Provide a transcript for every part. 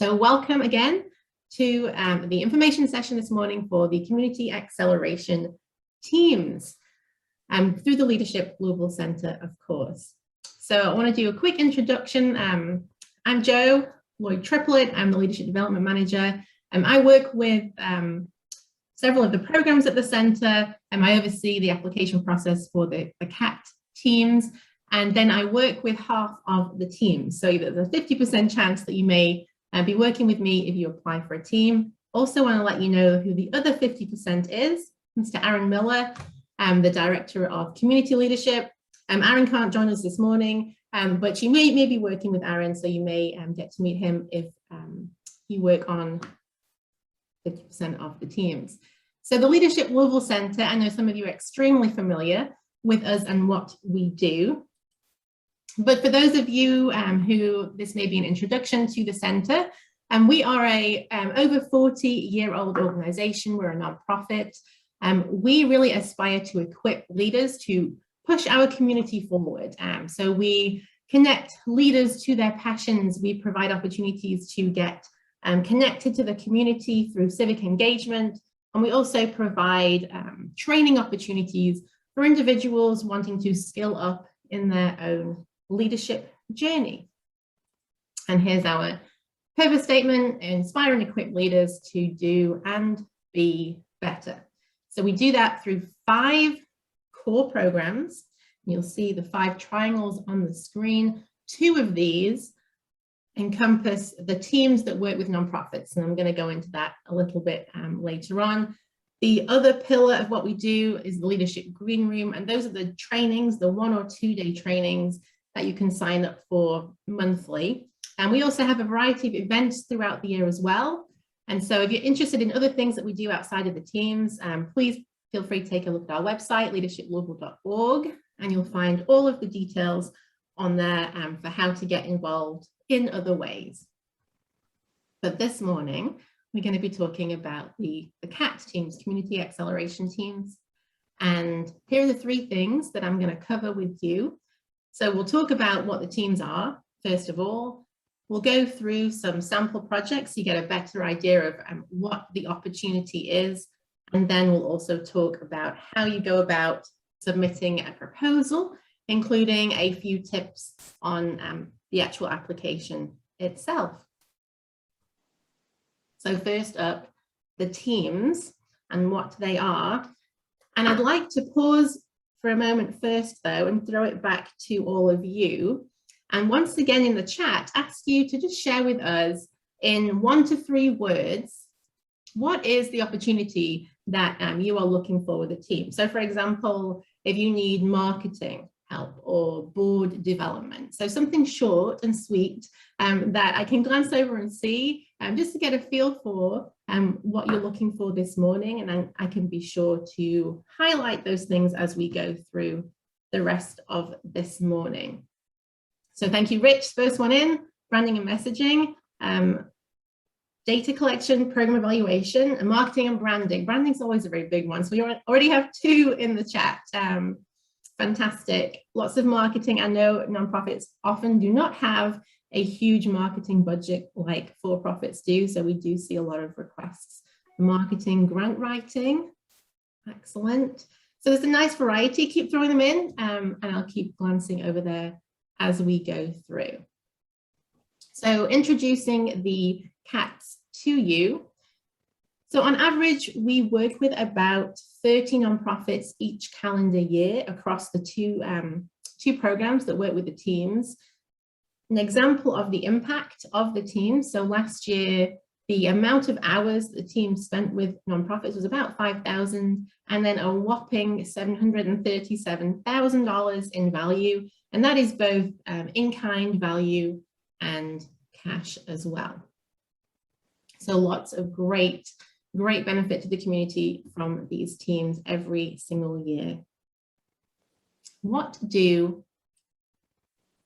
So welcome again to the information session this morning for the Community Acceleration Teams through the Leadership Louisville Center, of course. So I want to do a quick introduction. I'm Jo Lloyd Triplett. I'm the Leadership Development Manager. I work with several of the programs at the center, and I oversee the application process for the CAT teams. And then I work with half of the teams. So there's a 50% chance that you may be working with me if you apply for a team. Also want to let you know who the other 50% is, Mr. Aaron Miller, the Director of Community Leadership. Aaron can't join us this morning, but you may be working with Aaron, so you may get to meet him if you work on 50% of the teams. So the Leadership Louisville Center, I know some of you are extremely familiar with us and what we do. But for those of you who this may be an introduction to the center, we are a over 40-year-old organization. We're a nonprofit. We really aspire to equip leaders to push our community forward. So we connect leaders to their passions. We provide opportunities to get connected to the community through civic engagement. And we also provide training opportunities for individuals wanting to skill up in their own leadership journey. And here's our purpose statement: inspire and equip leaders to do and be better. So we do that through 5 core programs. You'll see the 5 triangles on the screen. 2 of these encompass the teams that work with nonprofits, and I'm going to go into that a little bit later on. The other pillar of what we do is the Leadership Green Room, and those are the trainings, the 1 or 2 day trainings that you can sign up for monthly. And we also have a variety of events throughout the year as well. And so if you're interested in other things that we do outside of the teams, please feel free to take a look at our website, leadershiplouisville.org, and you'll find all of the details on there for how to get involved in other ways. But this morning, we're going to be talking about the CAT teams, Community Acceleration Teams. And here are the 3 things that I'm going to cover with you. So we'll talk about what the teams are, first of all. We'll go through some sample projects so you get a better idea of what the opportunity is. And then we'll also talk about how you go about submitting a proposal, including a few tips on the actual application itself. So first up, the teams and what they are. And I'd like to pause for a moment first, though, and throw it back to all of you. And once again in the chat, ask you to just share with us in 1 to 3 words, what is the opportunity that you are looking for with a team? So for example, if you need marketing help or board development, so something short and sweet that I can glance over and see just to get a feel for what you're looking for this morning. And I can be sure to highlight those things as we go through the rest of this morning. So thank you, Rich. First one in, branding and messaging, data collection, program evaluation, and marketing and branding. Branding is always a very big one. So we already have 2 in the chat. Fantastic. Lots of marketing. I know nonprofits often do not have a huge marketing budget like for-profits do. So we do see a lot of requests. Marketing, grant writing. Excellent. So there's a nice variety. Keep throwing them in, and I'll keep glancing over there as we go through. So introducing the CATs to you. So on average, we work with about 30 nonprofits each calendar year across the two programs that work with the teams. An example of the impact of the team. So last year, the amount of hours the team spent with nonprofits was about 5,000, and then a whopping $737,000 in value. And that is both in-kind value and cash as well. So lots of great benefit to the community from these teams every single year. What do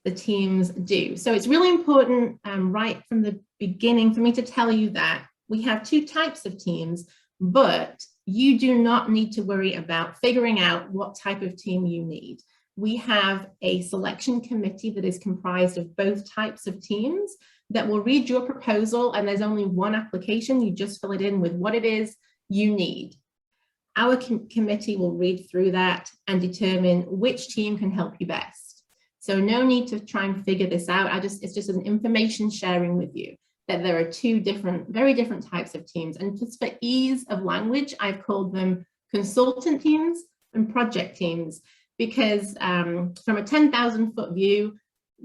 the teams do? So it's really important right from the beginning for me to tell you that we have 2 types of teams, but you do not need to worry about figuring out what type of team you need. we have a selection committee that is comprised of both types of teams that will read your proposal, and there's only one application. You just fill it in with what it is you need. Our committee will read through that and determine which team can help you best. So no need to try and figure this out. It's just an information sharing with you that there are two very different types of teams. And just for ease of language, I've called them consultant teams and project teams, because from a 10,000-foot view,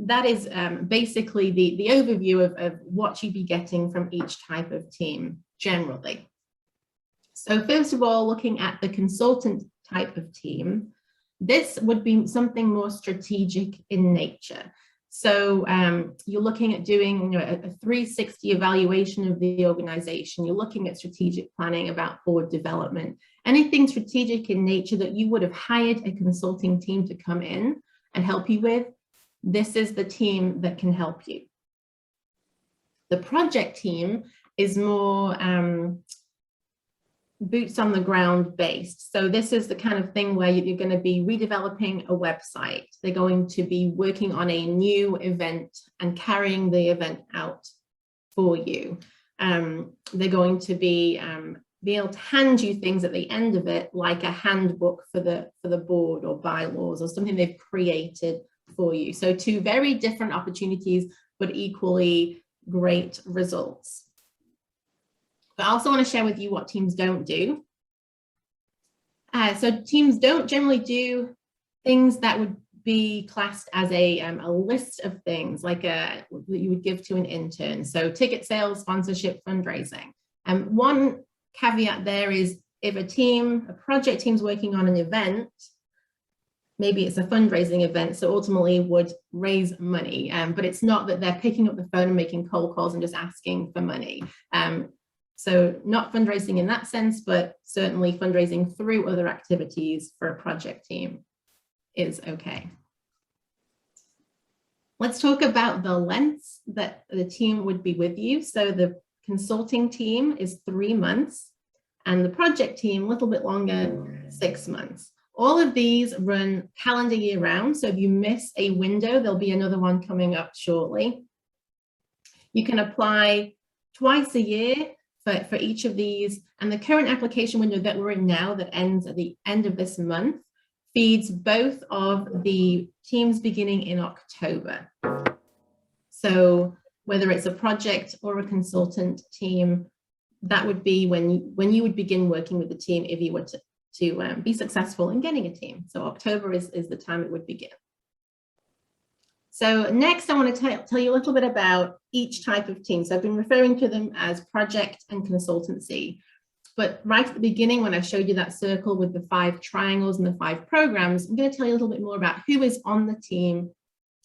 that is basically the overview of what you'd be getting from each type of team generally. So first of all, looking at the consultant type of team, this would be something more strategic in nature. So you're looking at doing a 360 evaluation of the organization. You're looking at strategic planning about forward development, anything strategic in nature that you would have hired a consulting team to come in and help you with. This is the team that can help you. The project team is more boots on the ground based. So this is the kind of thing where you're going to be redeveloping a website. They're going to be working on a new event and carrying the event out for you. They're going to be able to hand you things at the end of it, like a handbook for the board or bylaws or something they've created for you. So two very different opportunities, but equally great results. But I also want to share with you what teams don't do. So teams don't generally do things that would be classed as a list of things like that you would give to an intern. So ticket sales, sponsorship, fundraising. One caveat there is if a project team's working on an event, maybe it's a fundraising event, so ultimately would raise money, but it's not that they're picking up the phone and making cold calls and just asking for money. So not fundraising in that sense, but certainly fundraising through other activities for a project team is okay. Let's talk about the lengths that the team would be with you. So the consulting team is 3 months and the project team a little bit longer, 6 months. All of these run calendar year round. So if you miss a window, there'll be another one coming up shortly. You can apply twice a year for each of these, and the current application window that we're in now that ends at the end of this month feeds both of the teams beginning in October. So whether it's a project or a consultant team, that would be when you would begin working with the team if you were to be successful in getting a team. So October is the time it would begin. So next, I want to tell you a little bit about each type of team. So I've been referring to them as project and consultancy. But right at the beginning, when I showed you that circle with the 5 triangles and the 5 programs, I'm going to tell you a little bit more about who is on the team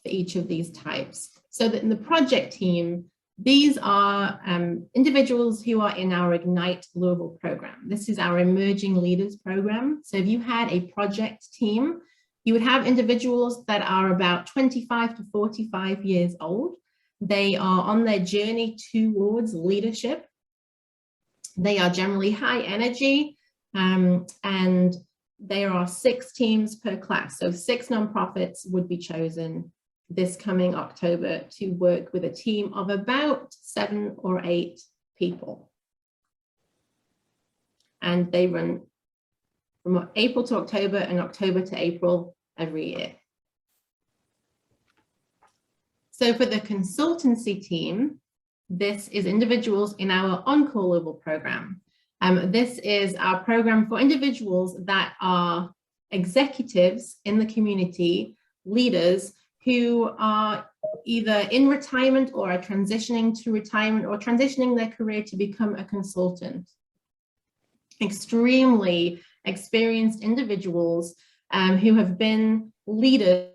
for each of these types. So that in the project team, these are individuals who are in our Ignite Louisville program. This is our emerging leaders program. So if you had a project team, you would have individuals that are about 25 to 45 years old. They are on their journey towards leadership. They are generally high energy, and there are 6 teams per class. So 6 nonprofits would be chosen this coming October to work with a team of about 7 or 8 people. And they run from April to October and October to April every year. So for the consultancy team, this is individuals in our On-Call Louisville program. This is our program for individuals that are executives in the community, leaders who are either in retirement or are transitioning to retirement or transitioning their career to become a consultant. Extremely experienced individuals who have been leaders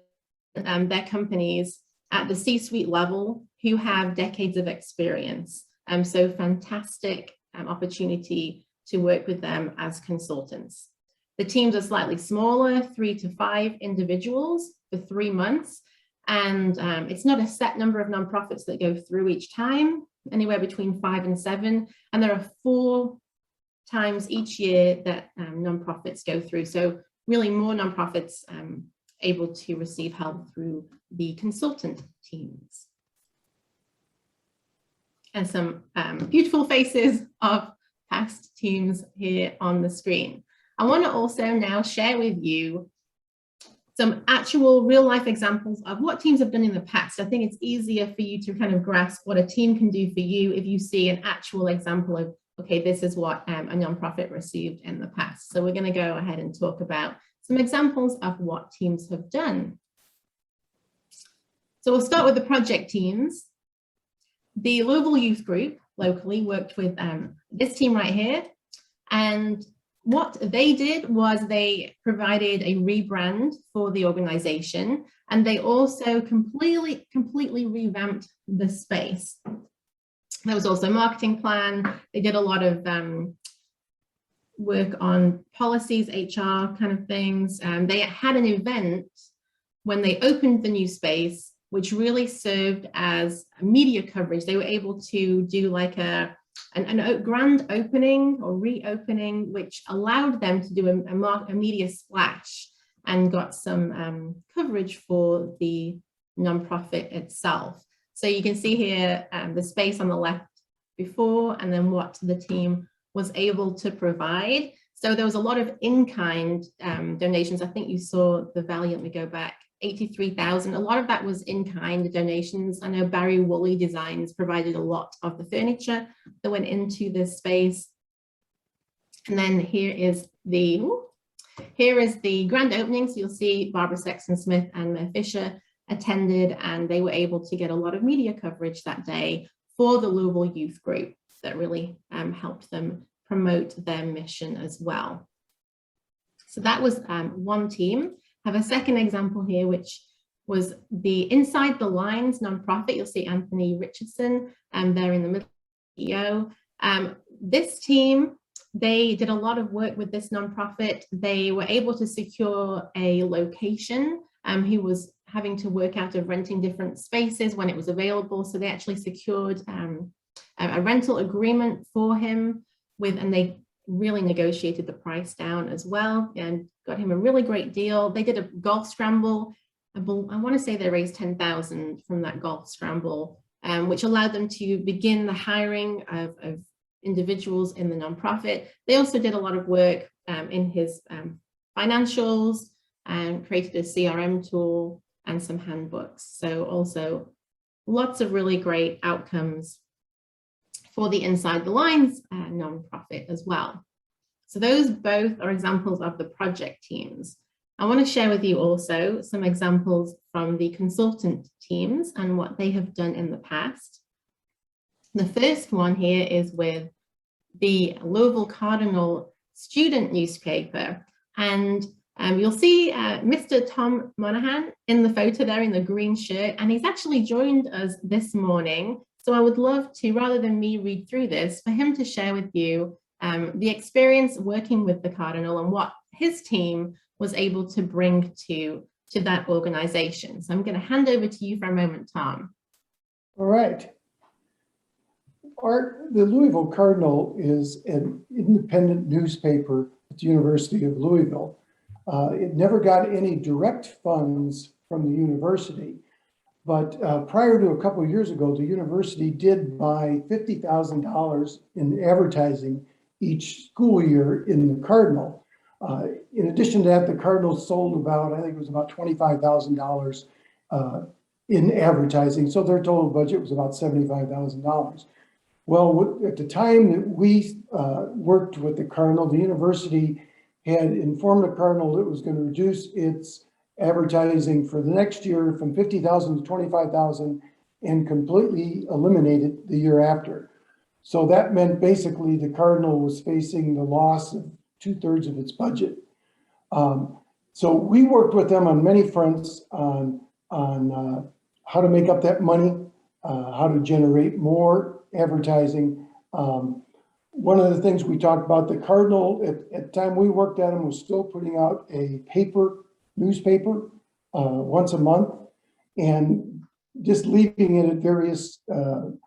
in their companies at the C-suite level, who have decades of experience. So fantastic opportunity to work with them as consultants. The teams are slightly smaller, 3 to 5 individuals for 3 months. And it's not a set number of nonprofits that go through each time, anywhere between 5 and 7. And there are 4 times each year that nonprofits go through. So really more nonprofits able to receive help through the consultant teams. And some beautiful faces of past teams here on the screen. I want to also now share with you some actual real life examples of what teams have done in the past. I think it's easier for you to kind of grasp what a team can do for you if you see an actual example of, okay, this is what a nonprofit received in the past. So we're going to go ahead and talk about some examples of what teams have done. So we'll start with the project teams. The Louisville Youth Group locally worked with this team right here, and what they did was they provided a rebrand for the organization, and they also completely revamped the space. There was also a marketing plan. They did a lot of work on policies, HR kind of things. They had an event when they opened the new space, which really served as media coverage. They were able to do like a grand opening or reopening, which allowed them to do a media splash and got some coverage for the nonprofit itself. So you can see here the space on the left before, and then what the team was able to provide. So there was a lot of in-kind donations. I think you saw the value, let me go back, 83,000. A lot of that was in-kind donations. I know Barry Woolley Designs provided a lot of the furniture that went into this space. And then here is the grand opening. So you'll see Barbara Sexton Smith and Mayor Fisher attended, and they were able to get a lot of media coverage that day for the Louisville Youth Group that really helped them promote their mission as well. So that was one team. I have a second example here, which was the Inside the Lines nonprofit. You'll see Anthony Richardson there in the middle, CEO. This team, they did a lot of work with this nonprofit. They were able to secure a location. He was having to work out of renting different spaces when it was available. So they actually secured a rental agreement for him and they really negotiated the price down as well and got him a really great deal. They did a golf scramble. I want to say they raised 10,000 from that golf scramble, which allowed them to begin the hiring of individuals in the nonprofit. They also did a lot of work in his financials and created a CRM tool and some handbooks. So also lots of really great outcomes for the Inside the Lines nonprofit as well. So those both are examples of the project teams. I want to share with you also some examples from the consultant teams and what they have done in the past. The first one here is with the Louisville Cardinal student newspaper. And you'll see Mr. Tom Monahan in the photo there in the green shirt, and he's actually joined us this morning. So I would love to, rather than me read through this, for him to share with you the experience working with the Cardinal and what his team was able to bring to that organization. So I'm going to hand over to you for a moment, Tom. All right. The Louisville Cardinal is an independent newspaper at the University of Louisville. It never got any direct funds from the university, but prior to a couple of years ago, the university did buy $50,000 in advertising each school year in the Cardinal. In addition to that, the Cardinal sold about, I think it was about $25,000 in advertising. So their total budget was about $75,000. Well, at the time that we worked with the Cardinal, the university had informed the Cardinal that it was going to reduce its advertising for the next year from $50,000 to $25,000 and completely eliminate it the year after. So that meant basically the Cardinal was facing the loss of 2/3 of its budget. So we worked with them on many fronts on how to make up that money, how to generate more advertising. One of the things we talked about, the Cardinal, at the time we worked at them, was still putting out a newspaper once a month, and just leaving it at various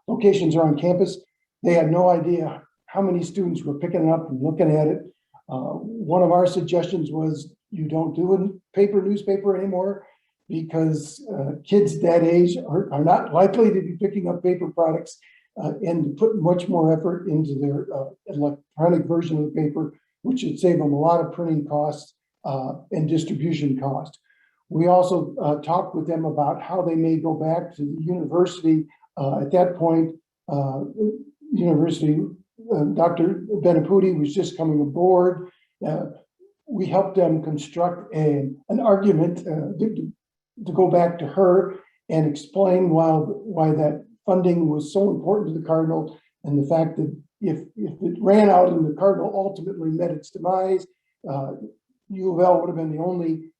locations around campus. They had no idea how many students were picking it up and looking at it. One of our suggestions was you don't do a paper newspaper anymore because kids that age are not likely to be picking up paper products and to put much more effort into their electronic version of the paper, which would save them a lot of printing costs and distribution costs. We also talked with them about how they may go back to the university. At that point, university, Dr. Benaputi was just coming aboard. We helped them construct an argument to go back to her and explain why that funding was so important to the Cardinal, and the fact that if it ran out and the Cardinal ultimately met its demise, U of L would have been the only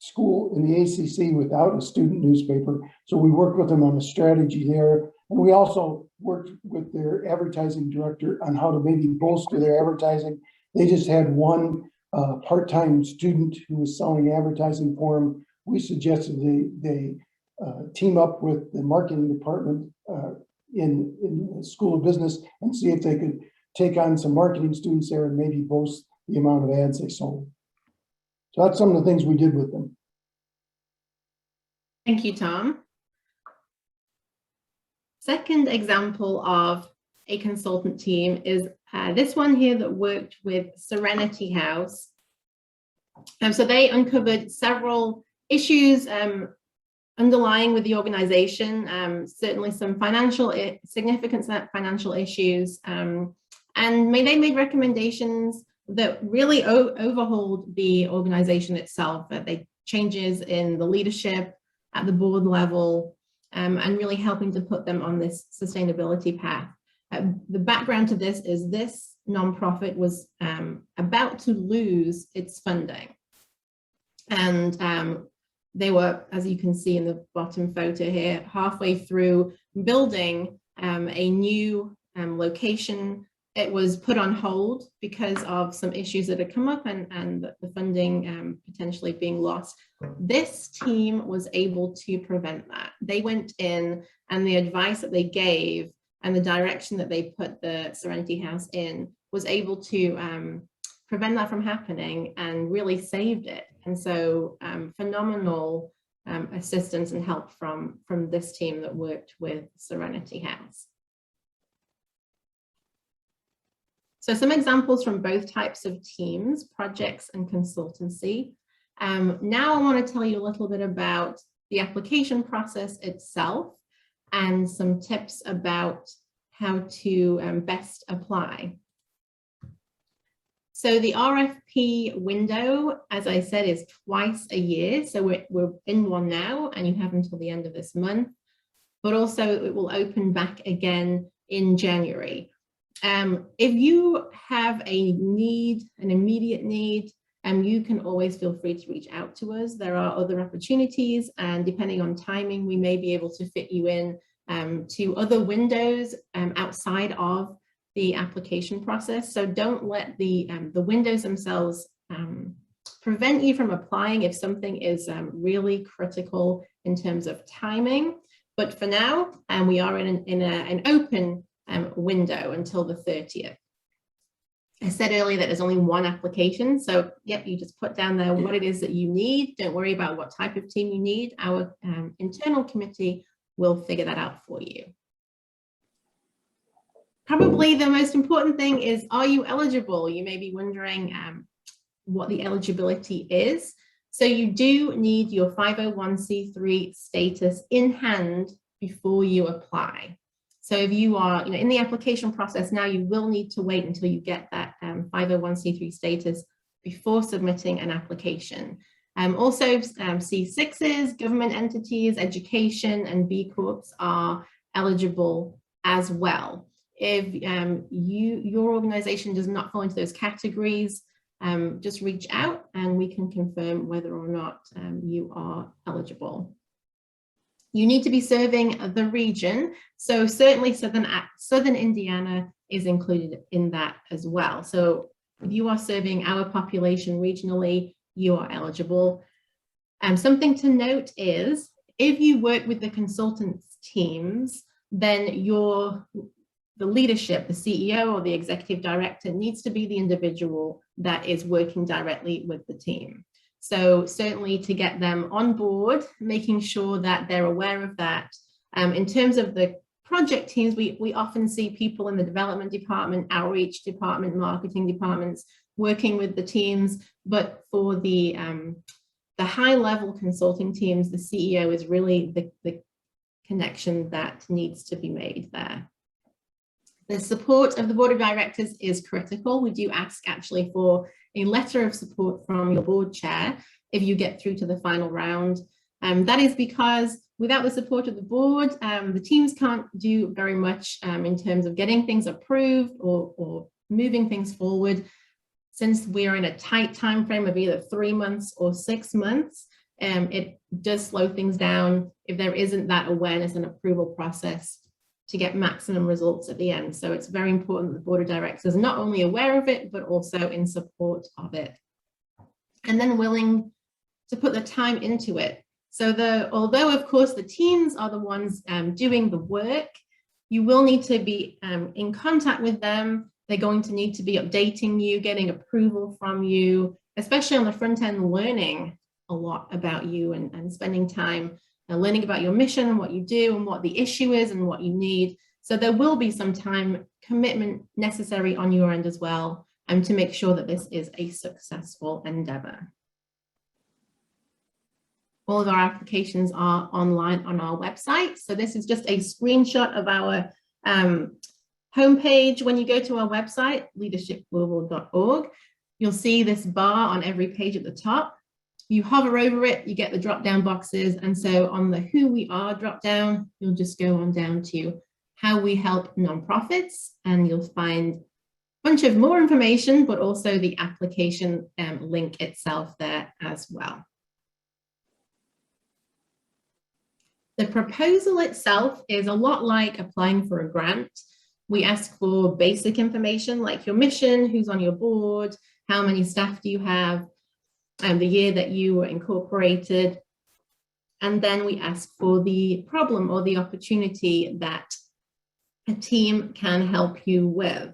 school in the ACC without a student newspaper. So we worked with them on a strategy there. And we also worked with their advertising director on how to maybe bolster their advertising. They just had one part-time student who was selling advertising for them. We suggested they team up with the marketing department in the School of Business and see if they could take on some marketing students there and maybe boost the amount of ads they sold. So that's some of the things we did with them. Thank you, Tom. Second example of a consultant team is this one here that worked with Serenity House. So they uncovered several issues underlying with the organization, certainly some significant financial issues, and they made recommendations that really overhauled the organization itself. They changes in the leadership at the board level, and really helping to put them on this sustainability path. The background to this is this nonprofit was about to lose its funding. And they were, as you can see in the bottom photo here, halfway through building a new location. It was put on hold because of some issues that had come up and the funding potentially being lost. This team was able to prevent that. They went in, and the advice that they gave and the direction that they put the Serenity House in was able to prevent that from happening and really saved it. And so phenomenal assistance and help from this team that worked with Serenity House. So some examples from both types of teams, projects and consultancy. Now I want to tell you a little bit about the application process itself and some tips about how to best apply. So the RFP window, as I said, is twice a year. So we're in one now, and you have until the end of this month, but also it will open back again in January. If you have a need, an immediate need, you can always feel free to reach out to us. There are other opportunities, and depending on timing, we may be able to fit you in to other windows outside of the application process. So don't let the windows themselves prevent you from applying if something is really critical in terms of timing. But for now, we are in an open window until the 30th. I said earlier that there's only one application. So yep, you just put down there what it is that you need. Don't worry about what type of team you need. Our internal committee will figure that out for you. Probably the most important thing is, are you eligible? You may be wondering what the eligibility is. So you do need your 501c3 status in hand before you apply. So if you are in the application process now, you will need to wait until you get that 501c3 status before submitting an application. Also, C6s, government entities, education, and B Corps are eligible as well. If your organization does not fall into those categories, just reach out and we can confirm whether or not you are eligible. You need to be serving the region. So certainly Southern Indiana is included in that as well. So if you are serving our population regionally, you are eligible. Something to note is if you work with the consultants teams, then the leadership, the CEO or the executive director needs to be the individual that is working directly with the team. So certainly to get them on board, making sure that they're aware of that. In terms of the project teams, we often see people in the development department, outreach department, marketing departments working with the teams, but for the high level consulting teams, the CEO is really the connection that needs to be made there. The support of the board of directors is critical. We do ask actually for a letter of support from your board chair if you get through to the final round. That is because without the support of the board, the teams can't do very much in terms of getting things approved or moving things forward. Since we're in a tight time frame of either 3 months or 6 months, it does slow things down if there isn't that awareness and approval process to get maximum results at the end. So it's very important that the board of directors are not only aware of it, but also in support of it. And then willing to put the time into it. So although of course the teams are the ones doing the work, you will need to be in contact with them. They're going to need to be updating you, getting approval from you, especially on the front end, learning a lot about you and spending time learning about your mission and what you do and what the issue is and what you need. So there will be some time commitment necessary on your end as well, to make sure that this is a successful endeavor. All of our applications are online on our website. So this is just a screenshot of our homepage. When you go to our website, leadershiplouisville.org, you'll see this bar on every page at the top. You hover over it, you get the drop-down boxes. And so on the Who We Are drop-down, you'll just go on down to How We Help Nonprofits, and you'll find a bunch of more information, but also the application link itself there as well. The proposal itself is a lot like applying for a grant. We ask for basic information like your mission, who's on your board, how many staff do you have, the year that you were incorporated. And then we ask for the problem or the opportunity that a team can help you with.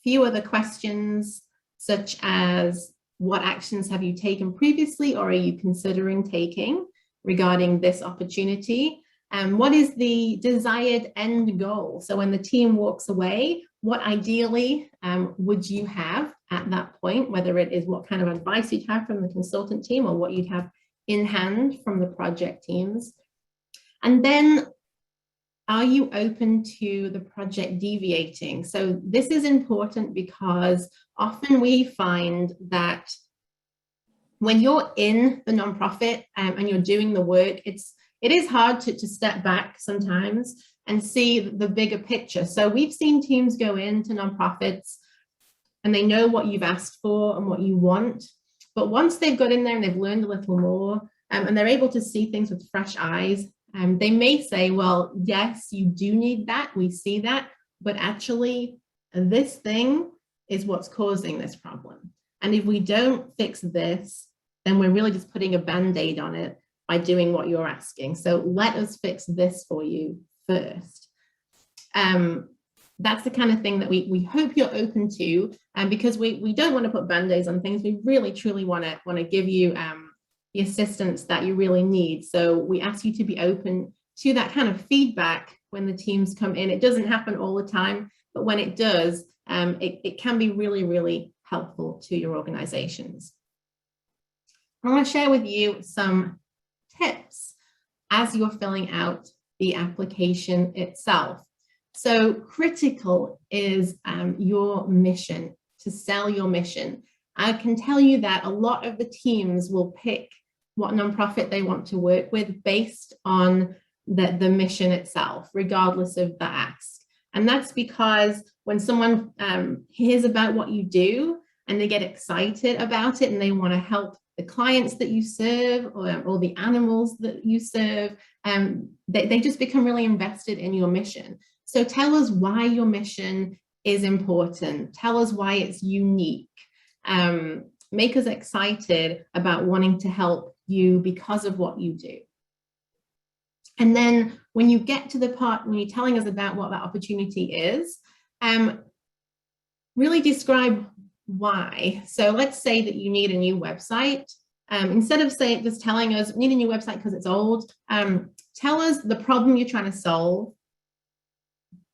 Few other questions such as what actions have you taken previously or are you considering taking regarding this opportunity? And what is the desired end goal? So when the team walks away, what ideally would you have at that point, whether it is what kind of advice you'd have from the consultant team or what you'd have in hand from the project teams? And then, are you open to the project deviating? So this is important because often we find that when you're in the nonprofit and you're doing the work, it is hard to step back sometimes and see the bigger picture. So we've seen teams go into nonprofits and they know what you've asked for and what you want. But once they've got in there and they've learned a little more and they're able to see things with fresh eyes, they may say, well, yes, you do need that. We see that. But actually, this thing is what's causing this problem. And if we don't fix this, then we're really just putting a Band-Aid on it by doing what you're asking. So let us fix this for you first. That's the kind of thing that we hope you're open to, because we don't want to put Band-Aids on things. We really, truly want to give you the assistance that you really need. So we ask you to be open to that kind of feedback when the teams come in. It doesn't happen all the time, but when it does, it can be really, really helpful to your organizations. I want to share with you some tips as you're filling out the application itself. So critical is your mission, to sell your mission. I can tell you that a lot of the teams will pick what nonprofit they want to work with based on the mission itself, regardless of the ask. And that's because when someone hears about what you do and they get excited about it and they want to help the clients that you serve or the animals that you serve, they just become really invested in your mission. So tell us why your mission is important. Tell us why it's unique. Make us excited about wanting to help you because of what you do. And then when you get to the part when you're telling us about what that opportunity is, really describe why. So let's say that you need a new website. Instead of just telling us, need a new website because it's old, tell us the problem you're trying to solve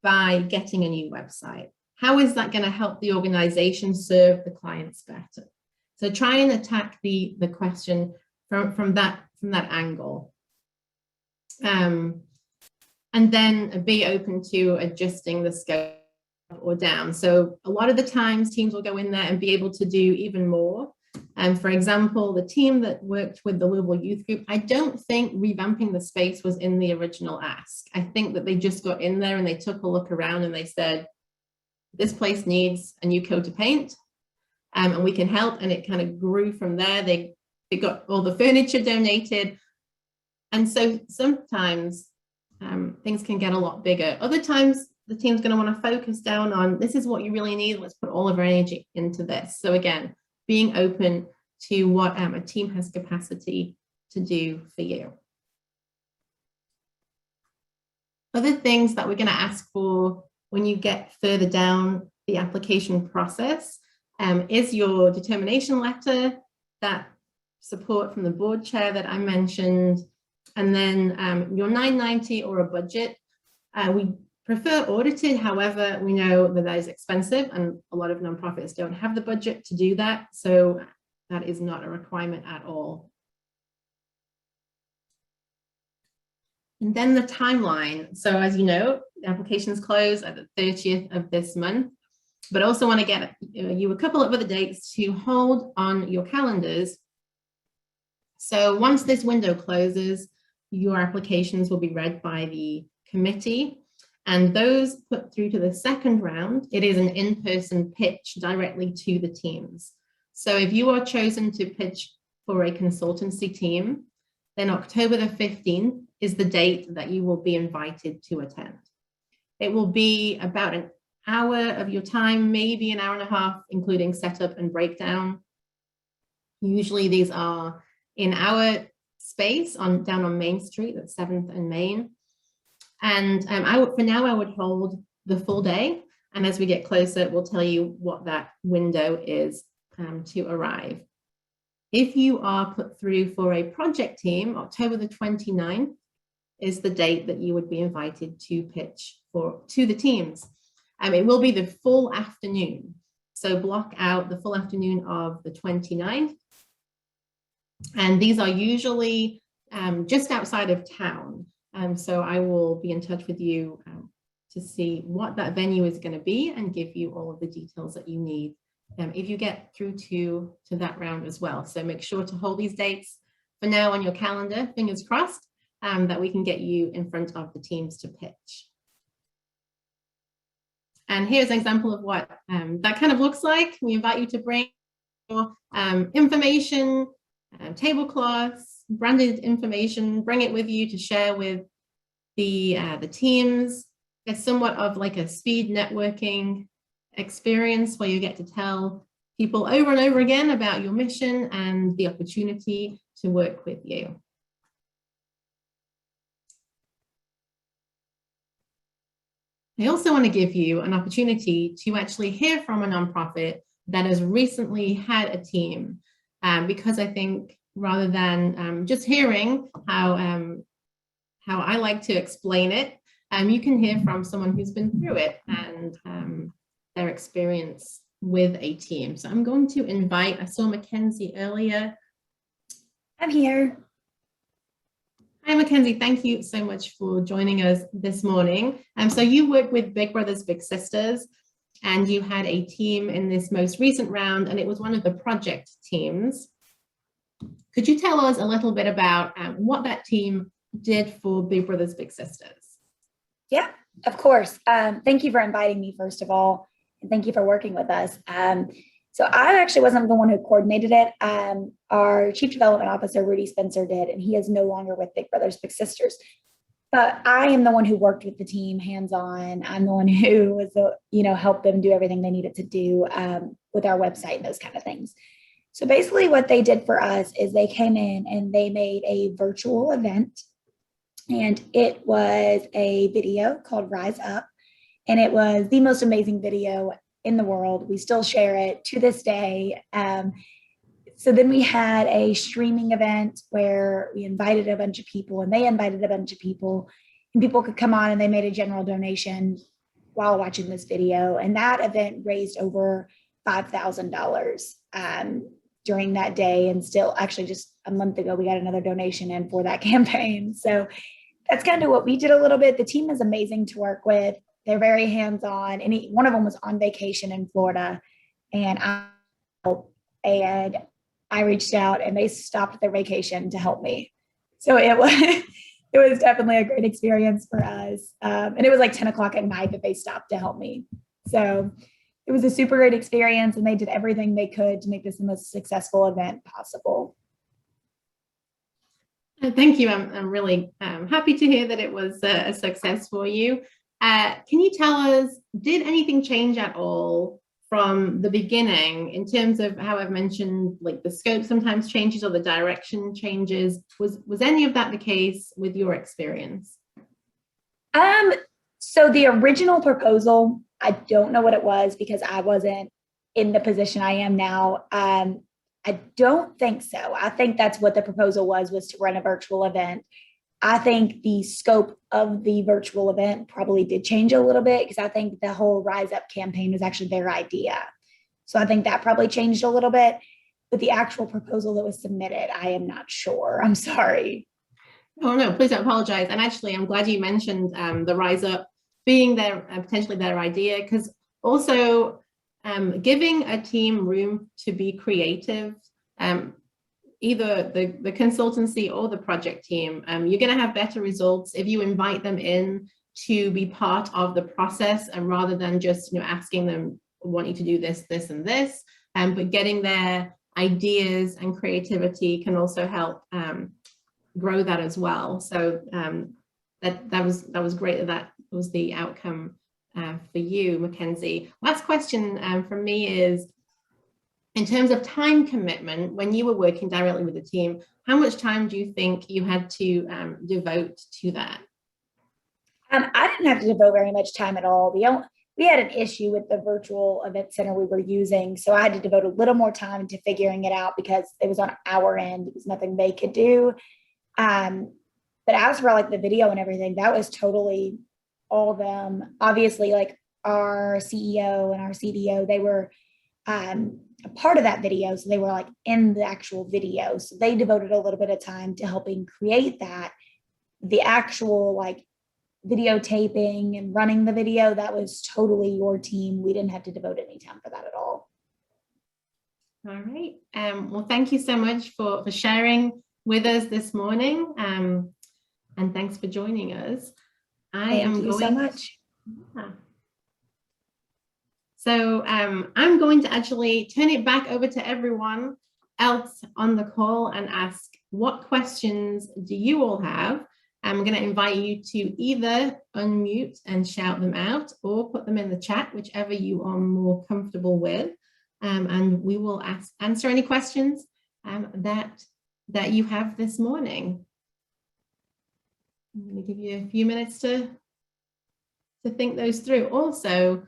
by getting a new website. How is that going to help the organization serve the clients better? So try and attack the question from that angle. And then be open to adjusting the scope or down. So a lot of the times teams will go in there and be able to do even more. And for example, the team that worked with the Louisville Youth Group, I don't think revamping the space was in the original ask. I think that they just got in there and they took a look around and they said, this place needs a new coat of paint, and we can help. And it kind of grew from there. They got all the furniture donated. And so sometimes things can get a lot bigger. Other times the team's going to want to focus down on, this is what you really need. Let's put all of our energy into this. So again, being open to what a team has capacity to do for you. Other things that we're going to ask for when you get further down the application process is your determination letter, that support from the board chair that I mentioned, and then your 990 or a budget. We prefer audited, however, we know that is expensive and a lot of nonprofits don't have the budget to do that. So that is not a requirement at all. And then the timeline. So as you know, the applications close at the 30th of this month, but also want to get you a couple of other dates to hold on your calendars. So once this window closes, your applications will be read by the committee, and those put through to the second round. It is an in-person pitch directly to the teams. So if you are chosen to pitch for a consultancy team, then October the 15th is the date that you will be invited to attend. It will be about an hour of your time, maybe an hour and a half, including setup and breakdown. Usually these are in our space down on Main Street, that's 7th and Main. And for now, I would hold the full day. And as we get closer, we'll tell you what that window is to arrive. If you are put through for a project team, October the 29th is the date that you would be invited to pitch to the teams. It will be the full afternoon. So block out the full afternoon of the 29th. And these are usually just outside of town. So I will be in touch with you to see what that venue is going to be and give you all of the details that you need if you get through to that round as well. So make sure to hold these dates for now on your calendar, fingers crossed, that we can get you in front of the teams to pitch. And here's an example of what that kind of looks like. We invite you to bring your information, tablecloths, branded information, bring it with you to share with the teams. It's somewhat of like a speed networking experience where you get to tell people over and over again about your mission and the opportunity to work with you. I also want to give you an opportunity to actually hear from a nonprofit that has recently had a team, because I think rather than just hearing how I like to explain it, you can hear from someone who's been through it and their experience with a team. So I'm going to invite, I saw Mackenzie earlier. I'm here. Hi, Mackenzie. Thank you so much for joining us this morning. So you work with Big Brothers Big Sisters, and you had a team in this most recent round, and it was one of the project teams. Could you tell us a little bit about what that team did for Big Brothers Big Sisters? Yeah, of course. Thank you for inviting me, first of all, and thank you for working with us. So I actually wasn't the one who coordinated it. Our Chief Development Officer, Rudy Spencer, did, and he is no longer with Big Brothers Big Sisters. But I am the one who worked with the team hands-on. I'm the one who was, helped them do everything they needed to do with our website and those kind of things. So basically what they did for us is they came in and they made a virtual event, and it was a video called Rise Up. And it was the most amazing video in the world. We still share it to this day. So then we had a streaming event where we invited a bunch of people and they invited a bunch of people, and people could come on and they made a general donation while watching this video. And that event raised over $5,000 during that day. And still, actually just a month ago, we got another donation in for that campaign. So that's kind of what we did a little bit. The team is amazing to work with. They're very hands-on. One of them was on vacation in Florida, and I reached out and they stopped their vacation to help me. So it was definitely a great experience for us. And it was like 10 o'clock at night that they stopped to help me. So it was a super great experience, and they did everything they could to make this the most successful event possible. Thank you. I'm really happy to hear that it was a success for you. Can you tell us, did anything change at all from the beginning in terms of how I've mentioned, like the scope sometimes changes or the direction changes? Was any of that the case with your experience? So the original proposal, I don't know what it was because I wasn't in the position I am now. I don't think so. I think that's what the proposal was to run a virtual event. I think the scope of the virtual event probably did change a little bit, because I think the whole Rise Up campaign was actually their idea. So I think that probably changed a little bit, but the actual proposal that was submitted, I am not sure. I'm sorry. Oh, no, please don't apologize. And actually, I'm glad you mentioned the Rise Up being their potentially their idea, because also giving a team room to be creative, either the consultancy or the project team, you're going to have better results if you invite them in to be part of the process, and rather than just asking them, I want you to do this, this, and this, but getting their ideas and creativity can also help grow that as well. So that was great that was the outcome for you, Mackenzie. Last question from me is, in terms of time commitment, when you were working directly with the team, how much time do you think you had to devote to that? I didn't have to devote very much time at all. We had an issue with the virtual event center we were using, so I had to devote a little more time to figuring it out because it was on our end. It was nothing they could do. But as for like the video and everything, that was totally all them. Obviously, like our CEO and our CDO, they were a part of that video. So they were like in the actual video. So they devoted a little bit of time to helping create that. The actual like videotaping and running the video, that was totally your team. We didn't have to devote any time for that at all. All right. Well, thank you so much for sharing with us this morning. And thanks for joining us. Thank you so much. So I'm going to actually turn it back over to everyone else on the call and ask, what questions do you all have? I'm going to invite you to either unmute and shout them out or put them in the chat, whichever you are more comfortable with. And we will answer any questions that you have this morning. I'm going to give you a few minutes to think those through. Also,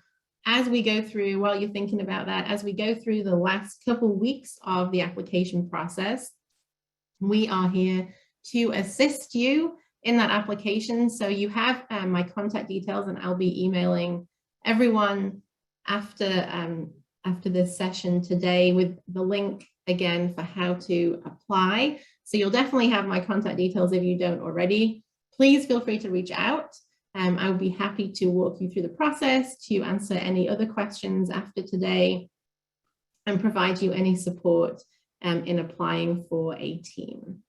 as we go through, while you're thinking about that, as we go through the last couple weeks of the application process, we are here to assist you in that application. So you have my contact details, and I'll be emailing everyone after this session today with the link again for how to apply. So you'll definitely have my contact details if you don't already. Please feel free to reach out. I would be happy to walk you through the process, to answer any other questions after today, and provide you any support in applying for a team.